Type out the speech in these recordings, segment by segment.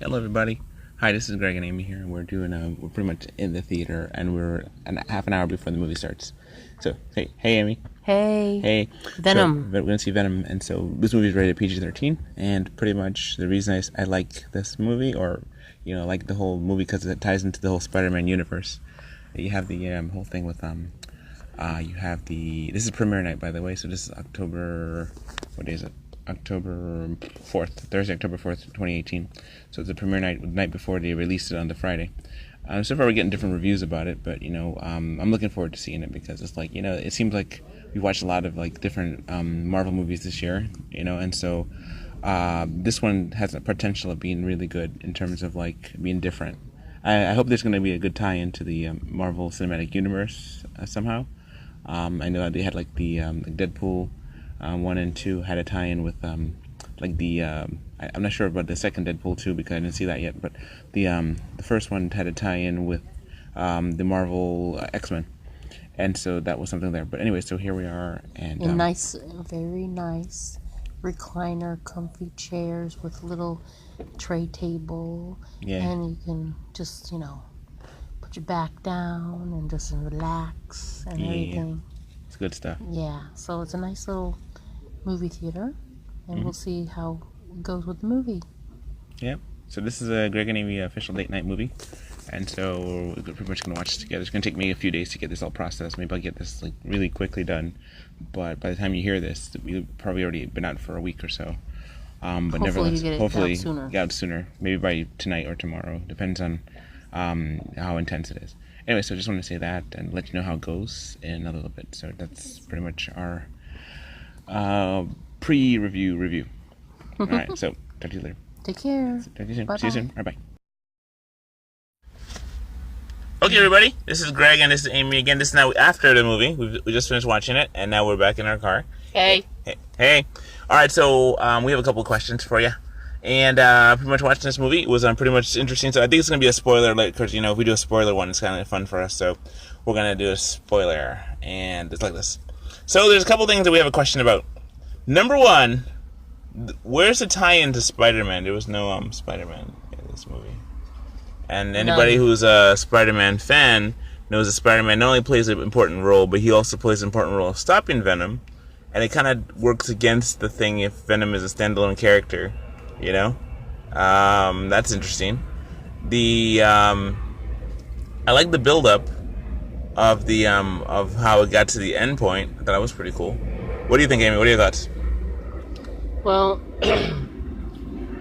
Hello, everybody. Hi, this is Greg and Amy here, and we're pretty much in the theater, and we're half an hour before the movie starts. So, hey, Amy. Hey. Hey. Venom. So, we're gonna see Venom, and so this movie is rated PG-13, and pretty much the reason I like this movie, or like the whole movie, because it ties into the whole Spider-Man universe. You have the whole thing with you have this is premiere night, by the way. So this is October. What day is it? October 4th, Thursday, October 4th, 2018. So it's a premiere night before they released it on the Friday. So far we're getting different reviews about it, but I'm looking forward to seeing it because it's like it seems like we watched a lot of like different Marvel movies this year, and so this one has a potential of being really good in terms of like being different. I hope there's going to be a good tie-in to the Marvel Cinematic Universe somehow. I know they had like the Deadpool 1 and 2 had a tie-in with like the I'm not sure about the second Deadpool 2 because I didn't see that yet, but the first one had a tie-in with the Marvel X-Men, and so that was something there. But anyway, so here we are, and nice, very nice recliner, comfy chairs with little tray table, and you can just put your back down and just relax and everything. It's good stuff. Yeah, so it's a nice little movie theater, and we'll see how it goes with the movie. Yep. So this is a Greg and Amy official date night movie, and so we're pretty much going to watch this together. It's going to take me a few days to get this all processed. Maybe I'll get this like really quickly done, but by the time you hear this, we've probably already been out for a week or so. But nevertheless, hopefully get out sooner. Maybe by tonight or tomorrow. Depends on how intense it is. Anyway, so I just want to say that and let you know how it goes in a little bit. So that's pretty much our pre-review. All right, so talk to you later. Take care. Talk to you soon. Bye-bye. See you soon. Bye. Okay, everybody, this is Greg and this is Amy again. This is now after the movie. We just finished watching it, and now we're back in our car. Hey. All right, so we have a couple of questions for you. And pretty much watching this movie was pretty much interesting. So I think it's going to be a spoiler alert because, if we do a spoiler one, it's kind of fun for us. So we're going to do a spoiler. And it's like this. So there's a couple things that we have a question about. Number one, where's the tie-in to Spider-Man? There was no Spider-Man in this movie. And anybody who's a Spider-Man fan knows that Spider-Man not only plays an important role, but he also plays an important role of stopping Venom. And it kind of works against the thing if Venom is a standalone character. That's interesting. I like the build-up of the of how it got to the end point. I thought that was pretty cool. What do you think, Amy? What are your thoughts? Well,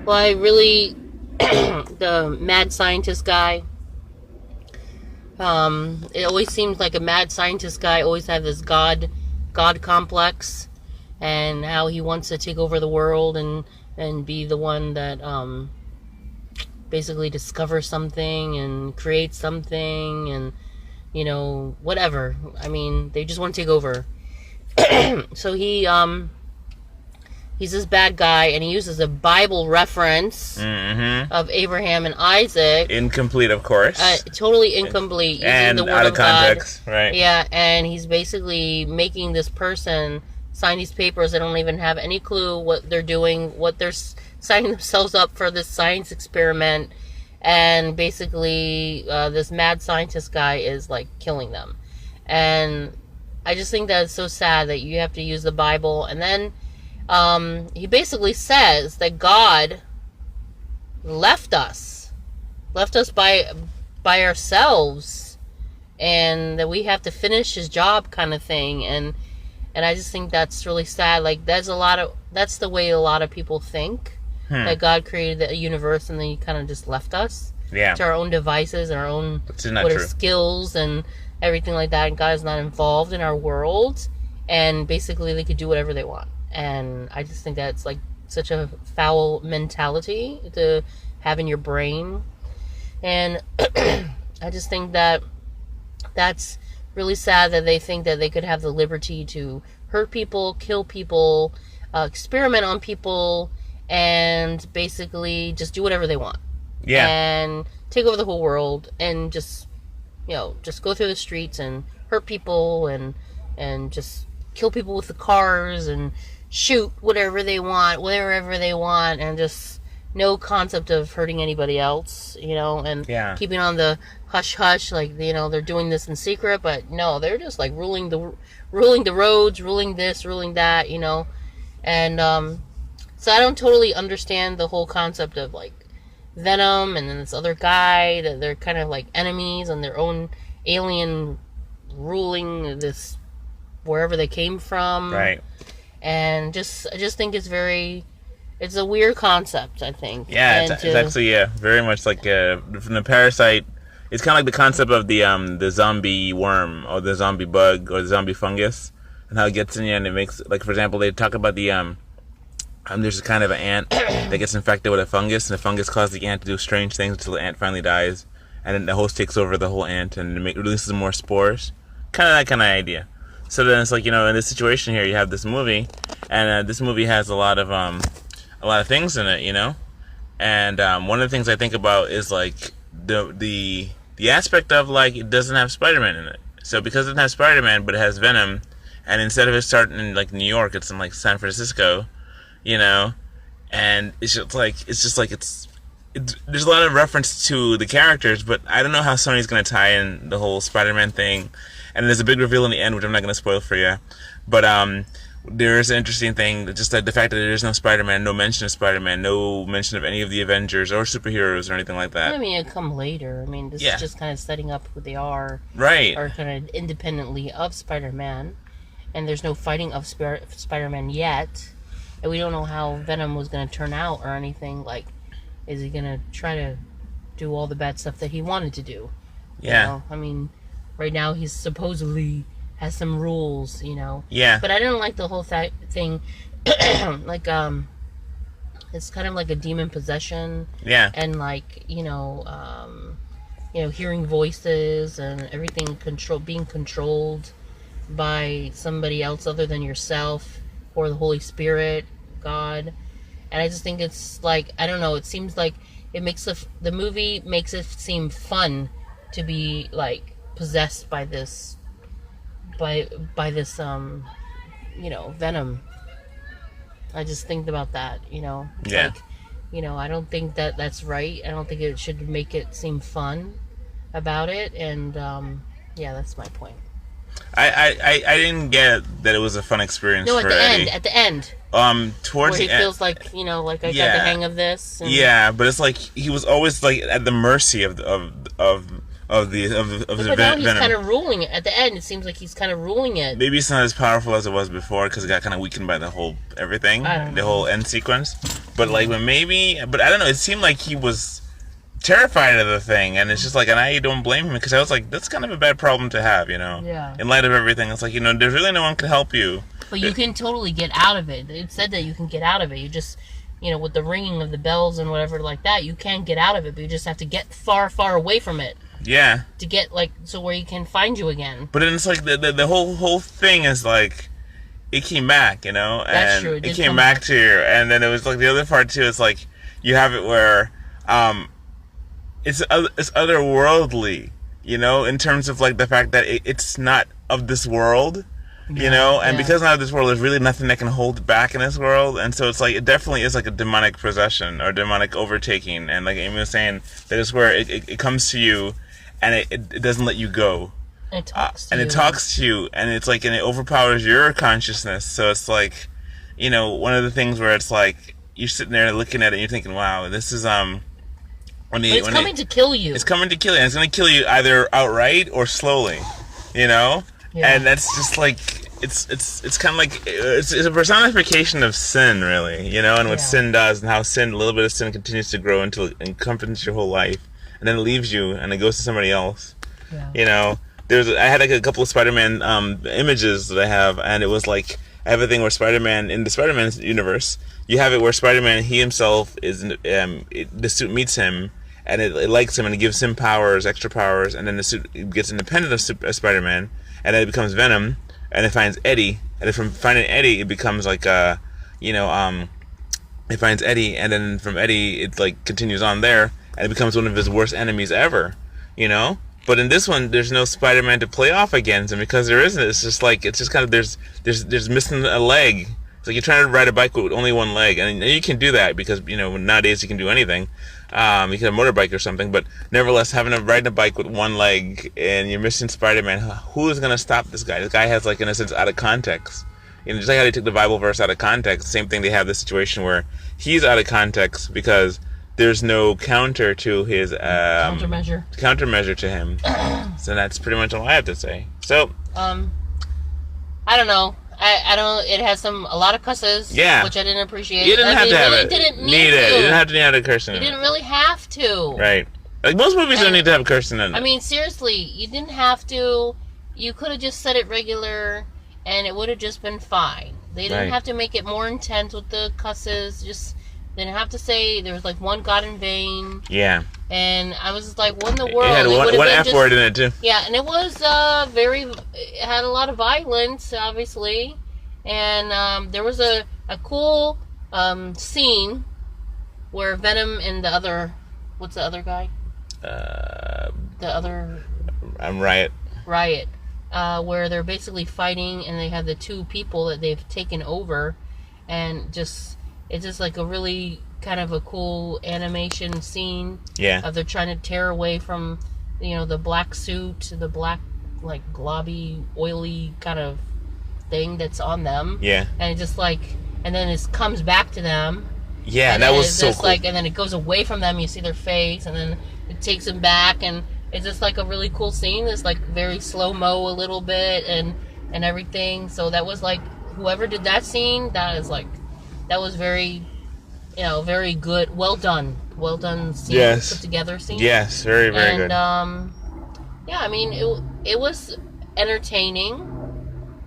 I really the mad scientist guy. It always seems like a mad scientist guy always have this god complex, and how he wants to take over the world and be the one that basically discovers something and creates something and whatever. I mean, they just want to take over. So he's this bad guy, and he uses a Bible reference of Abraham and Isaac. Incomplete, of course. Totally incomplete. And using the out word of context, God. Right. Yeah, and he's basically making this person sign these papers. They don't even have any clue what they're doing, what they're signing themselves up for this science experiment. And basically, this mad scientist guy is like killing them. And I just think that it's so sad that you have to use the Bible. And then he basically says that God left us by ourselves, and that we have to finish his job, kind of thing. And I just think that's really sad. Like, that's the way a lot of people think. That God created the universe and then he kind of just left us to our own devices and our own skills and everything like that. And God is not involved in our world, and basically they could do whatever they want. And I just think that's like such a foul mentality to have in your brain. And I just think that that's really sad that they think that they could have the liberty to hurt people, kill people, experiment on people, and basically just do whatever they want. Yeah. And take over the whole world and just go through the streets and hurt people and just kill people with the cars and shoot whatever they want, wherever they want, and just no concept of hurting anybody else, and keeping on the hush hush, like, they're doing this in secret, but no, they're just like ruling the roads, ruling this, ruling that, and so I don't totally understand the whole concept of like Venom and then this other guy that they're kind of like enemies and their own alien ruling this wherever they came from, right? And I just think it's a weird concept, I think. Yeah, it's actually very much like from the Parasite. It's kind of like the concept of the zombie worm or the zombie bug or the zombie fungus, and how it gets in you and it makes, like, for example, they talk about the there's a kind of an ant that gets infected with a fungus, and the fungus causes the ant to do strange things until the ant finally dies, and then the host takes over the whole ant and releases more spores. Kind of that kind of idea. So then it's like, in this situation here, you have this movie, and this movie has a lot of things in it, and one of the things I think about is like the aspect of like it doesn't have Spider-Man in it. So because it doesn't have Spider-Man, but it has Venom, and instead of it starting in like New York, it's in like San Francisco, and it's just like there's a lot of reference to the characters, but I don't know how Sony's gonna tie in the whole Spider-Man thing. And there's a big reveal in the end, which I'm not gonna spoil for you, but there is an interesting thing, just like the fact that there is no Spider-Man, no mention of Spider-Man, no mention of any of the Avengers or superheroes or anything like that. I mean, it'll come later. I mean, this is just kind of setting up who they are. Right. Or kind of independently of Spider-Man. And there's no fighting of Spider-Man yet. And we don't know how Venom was going to turn out or anything. Like, is he going to try to do all the bad stuff that he wanted to do? Yeah. I mean, right now he's supposedly has some rules, Yeah. But I didn't like the whole thing. Like, it's kind of like a demon possession. Yeah. And like, hearing voices and everything being controlled by somebody else other than yourself or the Holy Spirit, God. And I just think it's like, I don't know, it seems like it makes the movie makes it seem fun to be like possessed by this Venom. I just think about that, Yeah. Like, I don't think that's right. I don't think it should make it seem fun about it, and that's my point. I didn't get that it was a fun experience for Eddie. At the end. Towards where he the end, feels like, like I got the hang of this. And... Yeah, but it's like he was always like at the mercy of the but now he's Venom. kind of ruling it. At the end, it seems like he's kind of ruling it. Maybe it's not as powerful as it was before because it got kind of weakened by the whole everything, the whole end sequence. But like but I don't know. It seemed like he was terrified of the thing, and it's just like, and I don't blame him because I was like, that's kind of a bad problem to have, Yeah. In light of everything, it's like, there's really no one can help you. But you can totally get out of it. It said that you can get out of it. You just, with the ringing of the bells and whatever like that, you can get out of it, but you just have to get far, far away from it. Yeah. To get, like, so where he can find you again. But then it's like, the whole thing is like, it came back, and That's true. It came back to you, and then it was like, the other part too, is like, you have it where, it's otherworldly, in terms of like the fact that it's not of this world, and because not of this world, there's really nothing that can hold it back in this world, and so it's like, it definitely is like a demonic possession or demonic overtaking, and like Amy was saying, that is where it comes to you, and it doesn't let you go. It talks to you. And it talks to you, and it's like, and it overpowers your consciousness, so it's like, one of the things where it's like, you're sitting there looking at it, and you're thinking, wow, this is, it's coming to kill you. It's coming to kill you, and it's going to kill you either outright or slowly, Yeah. And that's just like, it's kind of like, it's a personification of sin, really, and what sin does, and how a little bit of sin continues to grow until it encompasses your whole life, and then it leaves you, and it goes to somebody else. Yeah. I had like a couple of Spider-Man images that I have, and it was like, I have a thing where Spider-Man, in the Spider-Man universe, you have it where Spider-Man, he himself is, the suit meets him, and it likes him, and it gives him powers, extra powers, and then the suit gets independent of Spider-Man, and then it becomes Venom, and it finds Eddie, and then from finding Eddie, it becomes like, it finds Eddie, and then from Eddie, it like continues on there, and it becomes one of his worst enemies ever, But in this one, there's no Spider-Man to play off against, and because there isn't, it's just kind of, there's missing a leg. It's like you're trying to ride a bike with only one leg, and you can do that because nowadays you can do anything. You can have a motorbike or something, but nevertheless, riding a bike with one leg and you're missing Spider-Man, who is gonna stop this guy? This guy has, like, in a sense, out of context. Just like how they took the Bible verse out of context, same thing. They have this situation where he's out of context because there's no counter to his countermeasure to him. So that's pretty much all I have to say. So I don't know. I don't. It has a lot of cusses. Yeah, which I didn't appreciate. You didn't have to have really it. Didn't need it. You didn't have to need a cursing. You didn't really have to. Right. Like most movies don't need to have cursing in it. I mean, seriously, you didn't have to. You could have just said it regular, and it would have just been fine. They didn't have to make it more intense with the cusses. Just didn't have to say there was like one God in vain. Yeah. And I was just like, what in the world? It had one F word in it too. Yeah, and it was it had a lot of violence, obviously. And there was a cool scene where Venom and the other, what's the other guy? The other... Riot. Riot. Where they're basically fighting and they have the two people that they've taken over. And it's just like a really kind of a cool animation scene. Yeah. Of they're trying to tear away from, the black suit, the black, like, globby, oily kind of thing that's on them. Yeah. And it just like, and then it comes back to them. Yeah, and that was so cool. Like, and then it goes away from them. You see their face, and then it takes them back, and it's just like a really cool scene. It's like very slow mo a little bit, and everything. So that was like, whoever did that scene, that was very, very good. Well done scene. Yes. Put together scene. Yes, very, very good. And yeah, I mean, it was entertaining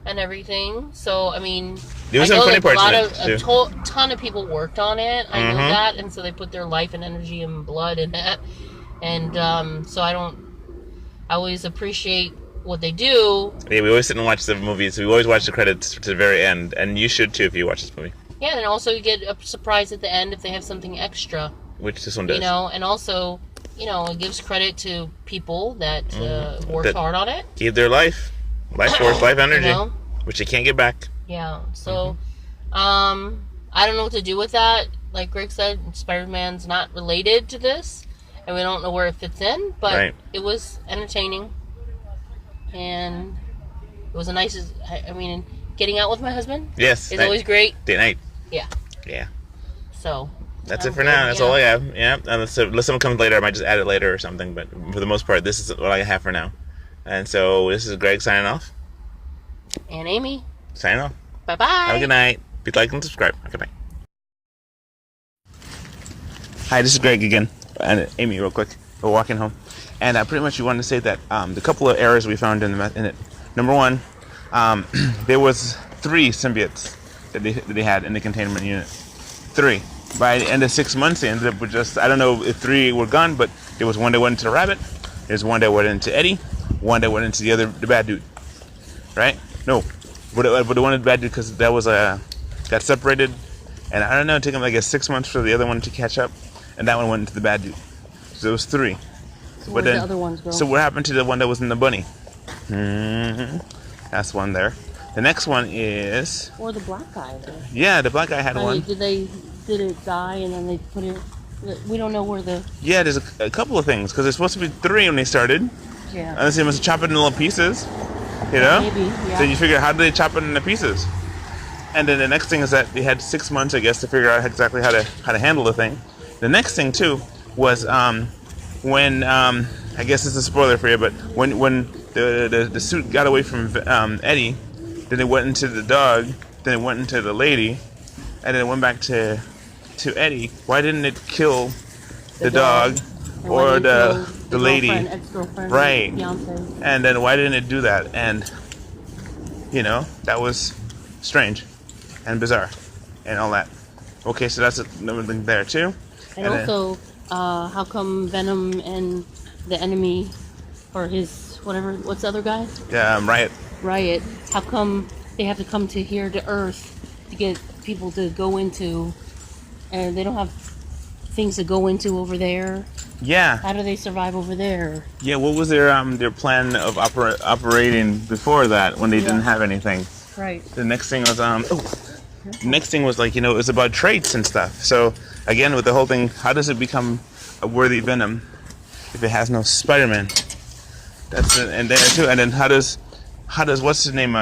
and everything. So I mean, there was some funny parts in it too. A ton of people worked on it. I know that, and so they put their life and energy and blood in it. And so I always appreciate what they do. Yeah, we always sit and watch the movies. We always watch the credits to the very end, and you should too if you watch this movie. Yeah, and also you get a surprise at the end if they have something extra. Which this one does. And also, it gives credit to people that worked hard on it. Gave their life force, life energy, which they can't get back. Yeah, so I don't know what to do with that. Like Greg said, Spider-Man's not related to this, and we don't know where it fits in, but it was entertaining, and it was a nice, getting out with my husband is always great. Date night. Yeah. So that's it for now. That's all I have. Yeah, unless someone comes later, I might just add it later or something, but for the most part, this is what I have for now. And so this is Greg signing off. And Amy. Signing off. Bye-bye. Have a good night. Be like and subscribe. Good night. Hi, this is Greg again. And Amy, real quick. We're walking home. And pretty much we wanted to say that the couple of errors we found in it. Number one, there was 3 symbiotes that they had in the containment unit. 3. By the end of 6 months, they ended up with just, I don't know if 3 were gone, but there was one that went into the rabbit. There's one that went into Eddie. One that went into the bad dude. Right? No. But the one with the bad dude, because that was got separated. And I don't know, it took him like 6 months for the other one to catch up. And that one went into the bad dude. So it was 3. So where did the other ones go? So what happened to the one that was in the bunny? That's one there. The next one is... Or the black guy. Yeah, the black guy had one. Did it die and then they put it... We don't know where the... Yeah, there's a couple of things. Because there's supposed to be 3 when they started. Yeah. Unless they must chop it in little pieces. Maybe, yeah. So you figure, how did they chop it into pieces? And then the next thing is that they had 6 months, I guess, to figure out exactly how to handle the thing. The next thing, too, was when... I guess it's a spoiler for you, but when the suit got away from Eddie, then it went into the dog, then it went into the lady, and then it went back to Eddie. Why didn't it kill the dog or the lady? Ex-girlfriend, right. Fiance. And then why didn't it do that? And, that was strange and bizarre and all that. Okay, so that's another thing there, too. And also, how come Venom and the enemy, or his, what's the other guy? Riot. Riot. How come they have to come to here to Earth to get people to go into, and they don't have things to go into over there? Yeah. How do they survive over there? Yeah, what was their plan of operating before that when they didn't have anything? Right. The next thing was next thing was like, it was about traits and stuff. So again, with the whole thing, how does it become a worthy Venom if it has no Spider-Man? That's it. And there too. And then how does what's his name?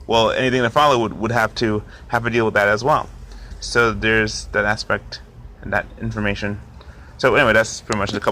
Well, anything to follow would have to deal with that as well. So there's that aspect and that information. So anyway, that's pretty much a couple.